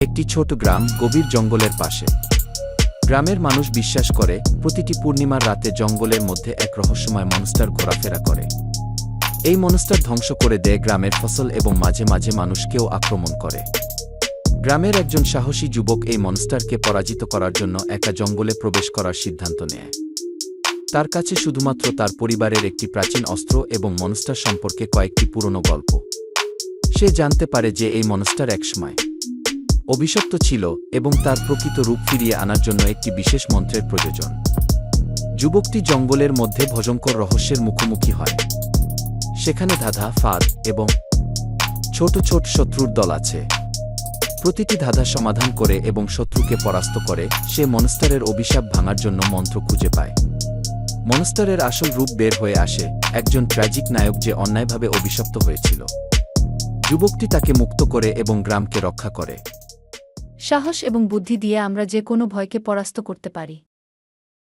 একটি ছোট গ্রাম গভীর জঙ্গলের পাশে। গ্রামের মানুষ বিশ্বাস করে প্রতিটি পূর্ণিমার রাতে জঙ্গলের মধ্যে এক রহস্যময় মনস্টার ঘোরাফেরা করে। এই মনস্টার ধ্বংস করে দেয় গ্রামের ফসল এবং মাঝে মাঝে মানুষকেও আক্রমণ করে। গ্রামের একজন সাহসী যুবক এই মনস্টারকে পরাজিত করার জন্য একা জঙ্গলে প্রবেশ করার সিদ্ধান্ত নেয়। তার কাছে শুধুমাত্র তার পরিবারের একটি প্রাচীন অস্ত্র এবং মনস্টার সম্পর্কে কয়েকটি পুরনো গল্প। সে জানতে পারে যে এই মনস্টার একসময় অভিশপ্ত ছিল এবং তার প্রকৃত রূপ ফিরিয়ে আনার জন্য একটি বিশেষ মন্ত্রের প্রয়োজন। যুবকটি জঙ্গলের মধ্যে ভয়ঙ্কর রহস্যের মুখোমুখি হয়। সেখানে ধাঁধা, ফাঁদ এবং ছোট ছোট শত্রুর দল আছে। প্রতিটি ধাঁধা সমাধান করে এবং শত্রুকে পরাস্ত করে সে মনস্টারের অভিশাপ ভাঙার জন্য মন্ত্র খুঁজে পায়। মনস্টারের আসল রূপ বের হয়ে আসে, একজন ট্র্যাজিক নায়ক যে অন্যায়ভাবে অভিশপ্ত হয়েছিল। যুবকটি তাকে মুক্ত করে এবং গ্রামকে রক্ষা করে। সাহস এবং বুদ্ধি দিয়ে আমরা যে কোনো ভয়কে পরাস্ত করতে পারি।